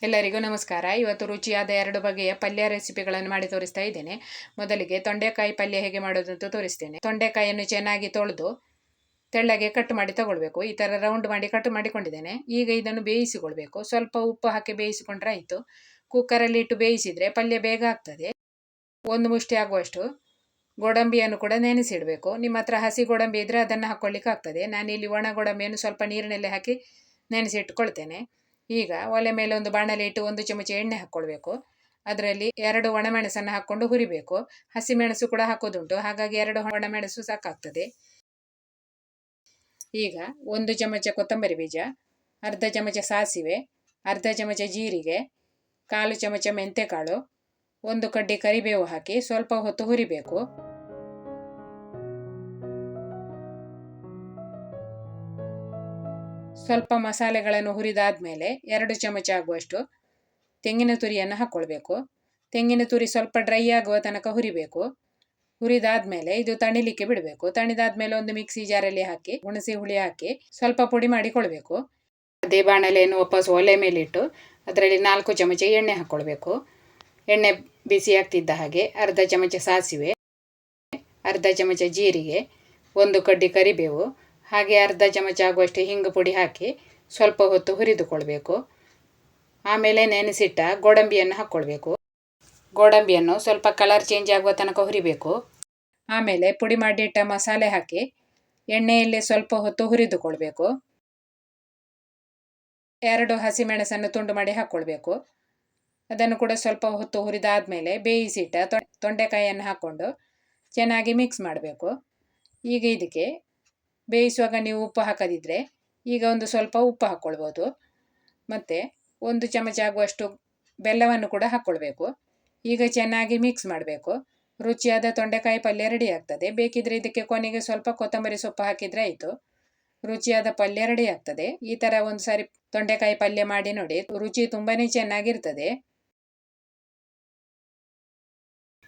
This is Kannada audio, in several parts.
ಎಲ್ಲರಿಗೂ ನಮಸ್ಕಾರ. ಇವತ್ತು ರುಚಿಯಾದ 2 ಬಗೆಯ ಪಲ್ಯ ರೆಸಿಪಿಗಳನ್ನು ಮಾಡಿ ತೋರಿಸ್ತಾ ಇದ್ದೇನೆ. ಮೊದಲಿಗೆ ತೊಂಡೆಕಾಯಿ ಪಲ್ಯ ಹೇಗೆ ಮಾಡೋದು ಅಂತ ತೋರಿಸ್ತೇನೆ. ತೊಂಡೆಕಾಯಿಯನ್ನು ಚೆನ್ನಾಗಿ ತೊಳೆದು ತೆಳ್ಳಗೆ ಕಟ್ ಮಾಡಿ ತಗೊಳ್ಬೇಕು. ಈ ಥರ ರೌಂಡ್ ಮಾಡಿ ಕಟ್ ಮಾಡಿಕೊಂಡಿದ್ದೇನೆ. ಈಗ ಇದನ್ನು ಬೇಯಿಸಿಕೊಳ್ಬೇಕು. ಸ್ವಲ್ಪ ಉಪ್ಪು ಹಾಕಿ ಬೇಯಿಸಿಕೊಂಡ್ರೆ ಆಯಿತು. ಕುಕ್ಕರಲ್ಲಿ ಇಟ್ಟು ಬೇಯಿಸಿದರೆ ಪಲ್ಯ ಬೇಗ ಆಗ್ತದೆ. 1 ಮುಷ್ಟಿ ಆಗುವಷ್ಟು ಗೋಡಂಬಿಯನ್ನು ಕೂಡ ನೆನೆಸಿಡಬೇಕು. ನಿಮ್ಮ ಹತ್ರ ಹಸಿ ಗೋಡಂಬಿ ಇದ್ದರೆ ಅದನ್ನು ಹಾಕ್ಕೊಳ್ಳಿಕ್ಕೆ ಆಗ್ತದೆ. ನಾನಿಲ್ಲಿ ಒಣ ಗೋಡಂಬಿಯನ್ನು ಸ್ವಲ್ಪ ನೀರಿನಲ್ಲಿ ಹಾಕಿ ನೆನೆಸಿಟ್ಕೊಳ್ತೇನೆ. ಈಗ ಒಲೆ ಮೇಲೆ ಒಂದು ಬಾಣಲೆ ಇಟ್ಟು 1 ಚಮಚ ಎಣ್ಣೆ ಹಾಕ್ಕೊಳ್ಬೇಕು. ಅದರಲ್ಲಿ 2 ಒಣಮೆಣಸನ್ನು ಹಾಕ್ಕೊಂಡು ಹುರಿಬೇಕು. ಹಸಿಮೆಣಸು ಕೂಡ ಹಾಕೋದುಂಟು, ಹಾಗಾಗಿ 2 ಒಣಮೆಣಸು ಸಾಕಾಗ್ತದೆ. ಈಗ 1 ಚಮಚ ಕೊತ್ತಂಬರಿ ಬೀಜ, ಅರ್ಧ ಚಮಚ ಸಾಸಿವೆ, ಅರ್ಧ ಚಮಚ ಜೀರಿಗೆ, 1/4 ಚಮಚ ಮೆಂತೆಕಾಳು, 1 ಕಡ್ಡಿ ಕರಿಬೇವು ಹಾಕಿ ಸ್ವಲ್ಪ ಹೊತ್ತು ಹುರಿಬೇಕು. ಸ್ವಲ್ಪ ಮಸಾಲೆಗಳನ್ನು ಹುರಿದಾದ್ಮೇಲೆ 2 ಚಮಚ ಆಗುವಷ್ಟು ತೆಂಗಿನ ತುರಿಯನ್ನು ಹಾಕ್ಕೊಳ್ಬೇಕು. ತೆಂಗಿನ ತುರಿ ಸ್ವಲ್ಪ ಡ್ರೈ ಆಗುವ ತನಕ ಹುರಿಬೇಕು. ಹುರಿದಾದ್ಮೇಲೆ ಇದು ತಣಿಲಿಕ್ಕೆ ಬಿಡಬೇಕು. ತಣಿದಾದ್ಮೇಲೆ ಒಂದು ಮಿಕ್ಸಿ ಜಾರಲ್ಲಿ ಹಾಕಿ ಹುಣಸೆ ಹುಳಿ ಹಾಕಿ ಸ್ವಲ್ಪ ಪುಡಿ ಮಾಡಿಕೊಳ್ಬೇಕು. ಅದೇ ಬಾಣಲೆಯನ್ನು ವಾಪಸ್ ಒಲೆ ಮೇಲಿಟ್ಟು ಅದರಲ್ಲಿ 4 ಚಮಚ ಎಣ್ಣೆ ಹಾಕ್ಕೊಳ್ಬೇಕು. ಎಣ್ಣೆ ಬಿಸಿ ಆಗ್ತಿದ್ದ ಹಾಗೆ ಅರ್ಧ ಚಮಚ ಸಾಸಿವೆ, ಅರ್ಧ ಚಮಚ ಜೀರಿಗೆ, 1 ಕಡ್ಡಿ ಕರಿಬೇವು, ಹಾಗೆ ಅರ್ಧ ಚಮಚ ಆಗುವಷ್ಟು ಹಿಂಗು ಪುಡಿ ಹಾಕಿ ಸ್ವಲ್ಪ ಹೊತ್ತು ಹುರಿದುಕೊಳ್ಬೇಕು. ಆಮೇಲೆ ನೆನೆಸಿಟ್ಟ ಗೋಡಂಬಿಯನ್ನು ಹಾಕ್ಕೊಳ್ಬೇಕು. ಗೋಡಂಬಿಯನ್ನು ಸ್ವಲ್ಪ ಕಲರ್ ಚೇಂಜ್ ಆಗುವ ತನಕ ಹುರಿಬೇಕು. ಆಮೇಲೆ ಪುಡಿ ಮಾಡಿಟ್ಟ ಮಸಾಲೆ ಹಾಕಿ ಎಣ್ಣೆಯಲ್ಲಿ ಸ್ವಲ್ಪ ಹೊತ್ತು ಹುರಿದುಕೊಳ್ಬೇಕು. 2 ಹಸಿಮೆಣಸನ್ನು ತುಂಡು ಮಾಡಿ ಹಾಕ್ಕೊಳ್ಬೇಕು. ಅದನ್ನು ಕೂಡ ಸ್ವಲ್ಪ ಹೊತ್ತು ಹುರಿದಾದ್ಮೇಲೆ ಬೇಯಿಸಿಟ್ಟ ತೊಂಡೆಕಾಯಿಯನ್ನು ಹಾಕ್ಕೊಂಡು ಚೆನ್ನಾಗಿ ಮಿಕ್ಸ್ ಮಾಡಬೇಕು. ಈಗ ಇದಕ್ಕೆ ಬೇಯಿಸುವಾಗ ನೀವು ಉಪ್ಪು ಹಾಕದಿದ್ದರೆ ಈಗ ಒಂದು ಸ್ವಲ್ಪ ಉಪ್ಪು ಹಾಕ್ಕೊಳ್ಬೋದು. ಮತ್ತು 1 ಚಮಚ ಆಗುವಷ್ಟು ಬೆಲ್ಲವನ್ನು ಕೂಡ ಹಾಕ್ಕೊಳ್ಬೇಕು. ಈಗ ಚೆನ್ನಾಗಿ ಮಿಕ್ಸ್ ಮಾಡಬೇಕು. ರುಚಿಯಾದ ತೊಂಡೆಕಾಯಿ ಪಲ್ಯ ರೆಡಿ ಆಗ್ತದೆ. ಬೇಕಿದ್ರೆ ಇದಕ್ಕೆ ಕೊನೆಗೆ ಸ್ವಲ್ಪ ಕೊತ್ತಂಬರಿ ಸೊಪ್ಪು ಹಾಕಿದರೆ ಆಯಿತು. ರುಚಿಯಾದ ಪಲ್ಯ ರೆಡಿ ಆಗ್ತದೆ. ಈ ಥರ ಒಂದು ಸಾರಿ ತೊಂಡೆಕಾಯಿ ಪಲ್ಯ ಮಾಡಿ ನೋಡಿ, ರುಚಿ ತುಂಬಾ ಚೆನ್ನಾಗಿರ್ತದೆ.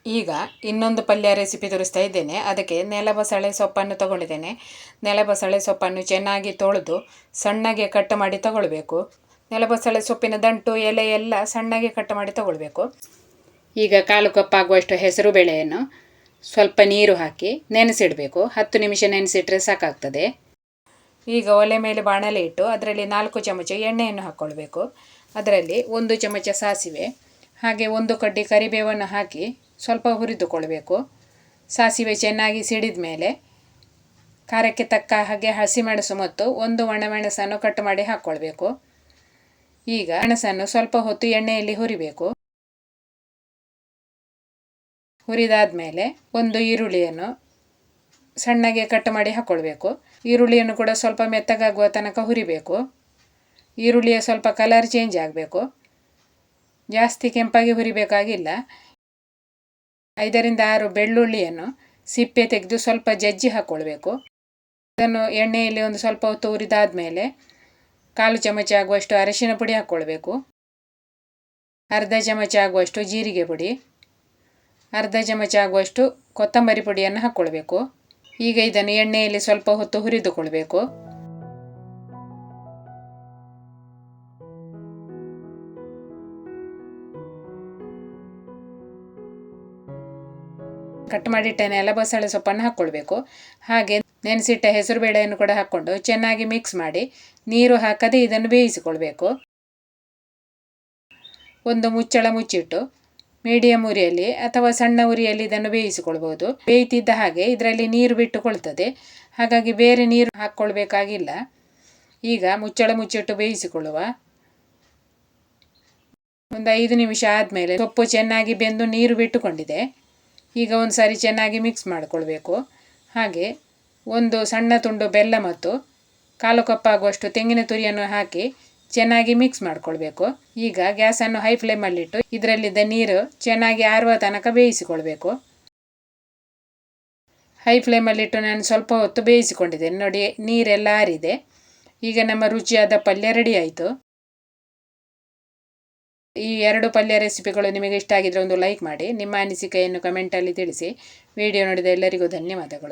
ಈಗ ಇನ್ನೊಂದು ಪಲ್ಯ ರೆಸಿಪಿ ತೋರಿಸ್ತಾ ಇದ್ದೇನೆ. ಅದಕ್ಕೆ ನೆಲಬಸಳೆ ಸೊಪ್ಪನ್ನು ತಗೊಂಡಿದ್ದೇನೆ. ನೆಲಬಸಳೆ ಸೊಪ್ಪನ್ನು ಚೆನ್ನಾಗಿ ತೊಳೆದು ಸಣ್ಣಗೆ ಕಟ್ ಮಾಡಿ ತಗೊಳ್ಬೇಕು. ನೆಲಬಸಳೆ ಸೊಪ್ಪಿನ ದಂಟು ಎಲೆ ಎಲ್ಲ ಸಣ್ಣಗೆ ಕಟ್ ಮಾಡಿ ತಗೊಳ್ಬೇಕು. ಈಗ 1/4 ಕಪ್ ಆಗುವಷ್ಟು ಹೆಸರು ಬೇಳೆಯನ್ನು ಸ್ವಲ್ಪ ನೀರು ಹಾಕಿ ನೆನೆಸಿಡಬೇಕು. 10 ನಿಮಿಷ ನೆನೆಸಿಟ್ರೆ ಸಾಕಾಗ್ತದೆ. ಈಗ ಒಲೆ ಮೇಲೆ ಬಾಣಲೆ ಇಟ್ಟು ಅದರಲ್ಲಿ 4 ಚಮಚ ಎಣ್ಣೆಯನ್ನು ಹಾಕ್ಕೊಳ್ಬೇಕು. ಅದರಲ್ಲಿ 1 ಚಮಚ ಸಾಸಿವೆ ಹಾಗೆ 1 ಕಡ್ಡಿ ಕರಿಬೇವನ್ನು ಹಾಕಿ ಸ್ವಲ್ಪ ಹುರಿದುಕೊಳ್ಬೇಕು. ಸಾಸಿವೆ ಚೆನ್ನಾಗಿ ಸಿಡಿದ ಮೇಲೆ ಖಾರಕ್ಕೆ ತಕ್ಕ ಹಾಗೆ ಹಸಿಮೆಣಸು ಮತ್ತು 1 ಒಣಮೆಣಸನ್ನು ಕಟ್ ಮಾಡಿ ಹಾಕ್ಕೊಳ್ಬೇಕು. ಈಗ ಮೆಣಸನ್ನು ಸ್ವಲ್ಪ ಹೊತ್ತು ಎಣ್ಣೆಯಲ್ಲಿ ಹುರಿಬೇಕು. ಹುರಿದಾದ್ಮೇಲೆ 1 ಈರುಳ್ಳಿಯನ್ನು ಸಣ್ಣಗೆ ಕಟ್ ಮಾಡಿ ಹಾಕ್ಕೊಳ್ಬೇಕು. ಈರುಳ್ಳಿಯನ್ನು ಕೂಡ ಸ್ವಲ್ಪ ಮೆತ್ತಗಾಗುವ ತನಕ ಹುರಿಬೇಕು. ಈರುಳ್ಳಿಯ ಸ್ವಲ್ಪ ಕಲರ್ ಚೇಂಜ್ ಆಗಬೇಕು. ಜಾಸ್ತಿ ಕೆಂಪಾಗಿ ಹುರಿಬೇಕಾಗಿಲ್ಲ. 5 ರಿಂದ 6 ಬೆಳ್ಳುಳ್ಳಿಯನ್ನು ಸಿಪ್ಪೆ ತೆಗೆದು ಸ್ವಲ್ಪ ಜಜ್ಜಿ ಹಾಕ್ಕೊಳ್ಬೇಕು. ಅದನ್ನು ಎಣ್ಣೆಯಲ್ಲಿ ಒಂದು ಸ್ವಲ್ಪ ಹೊತ್ತು ಹುರಿದಾದ್ಮೇಲೆ 1/4 ಚಮಚ ಆಗುವಷ್ಟು ಅರಿಶಿನ ಪುಡಿ ಹಾಕ್ಕೊಳ್ಬೇಕು. ಅರ್ಧ ಚಮಚ ಆಗುವಷ್ಟು ಜೀರಿಗೆ ಪುಡಿ, ಅರ್ಧ ಚಮಚ ಆಗುವಷ್ಟು ಕೊತ್ತಂಬರಿ ಪುಡಿಯನ್ನು ಹಾಕ್ಕೊಳ್ಬೇಕು. ಈಗ ಇದನ್ನು ಎಣ್ಣೆಯಲ್ಲಿ ಸ್ವಲ್ಪ ಹೊತ್ತು ಹುರಿದುಕೊಳ್ಬೇಕು. ಕಟ್ ಮಾಡಿಟ್ಟ ನೆಲಬಸಳೆ ಸೊಪ್ಪನ್ನು ಹಾಕ್ಕೊಳ್ಬೇಕು. ಹಾಗೆ ನೆನೆಸಿಟ್ಟ ಹೆಸರು ಬೇಳೆಯನ್ನು ಕೂಡ ಹಾಕ್ಕೊಂಡು ಚೆನ್ನಾಗಿ ಮಿಕ್ಸ್ ಮಾಡಿ ನೀರು ಹಾಕದೆ ಇದನ್ನು ಬೇಯಿಸಿಕೊಳ್ಬೇಕು. ಒಂದು ಮುಚ್ಚಳ ಮುಚ್ಚಿಟ್ಟು ಮೀಡಿಯಂ ಉರಿಯಲ್ಲಿ ಅಥವಾ ಸಣ್ಣ ಉರಿಯಲ್ಲಿ ಇದನ್ನು ಬೇಯಿಸಿಕೊಳ್ಬೋದು. ಬೇಯ್ತಿದ್ದ ಹಾಗೆ ಇದರಲ್ಲಿ ನೀರು ಬಿಟ್ಟುಕೊಳ್ತದೆ, ಹಾಗಾಗಿ ಬೇರೆ ನೀರು ಹಾಕ್ಕೊಳ್ಬೇಕಾಗಿಲ್ಲ. ಈಗ ಮುಚ್ಚಳ ಮುಚ್ಚಿಟ್ಟು ಬೇಯಿಸಿಕೊಳ್ಳುವ. ಒಂದು 5 ನಿಮಿಷ ಆದಮೇಲೆ ಸೊಪ್ಪು ಚೆನ್ನಾಗಿ ಬೆಂದು ನೀರು ಬಿಟ್ಟುಕೊಂಡಿದೆ. ಈಗ ಒಂದು ಸಾರಿ ಚೆನ್ನಾಗಿ ಮಿಕ್ಸ್ ಮಾಡಿಕೊಳ್ಬೇಕು. ಹಾಗೆ 1 ಸಣ್ಣ ತುಂಡು ಬೆಲ್ಲ ಮತ್ತು 1/4 ಕಪ್ ಆಗುವಷ್ಟು ತೆಂಗಿನ ತುರಿಯನ್ನು ಹಾಕಿ ಚೆನ್ನಾಗಿ ಮಿಕ್ಸ್ ಮಾಡಿಕೊಳ್ಬೇಕು. ಈಗ ಗ್ಯಾಸನ್ನು ಹೈ ಫ್ಲೇಮಲ್ಲಿಟ್ಟು ಇದರಲ್ಲಿದ್ದ ನೀರು ಚೆನ್ನಾಗಿ ಆರುವ ತನಕ ಬೇಯಿಸಿಕೊಳ್ಬೇಕು. ಹೈ ಫ್ಲೇಮಲ್ಲಿಟ್ಟು ನಾನು ಸ್ವಲ್ಪ ಹೊತ್ತು ಬೇಯಿಸಿಕೊಂಡಿದ್ದೇನೆ. ನೋಡಿ, ನೀರೆಲ್ಲ ಆರಿದೆ. ಈಗ ನಮ್ಮ ರುಚಿಯಾದ ಪಲ್ಯ ರೆಡಿ ಆಯಿತು. ಈ 2 ಪಲ್ಯ ರೆಸಿಪಿಗಳು ನಿಮಗೆ ಇಷ್ಟ ಆಗಿದ್ರೆ ಒಂದು ಲೈಕ್ ಮಾಡಿ. ನಿಮ್ಮ ಅನಿಸಿಕೆಯನ್ನು ಕಮೆಂಟಲ್ಲಿ ತಿಳಿಸಿ. ವಿಡಿಯೋ ನೋಡಿದ ಎಲ್ಲರಿಗೂ ಧನ್ಯವಾದಗಳು.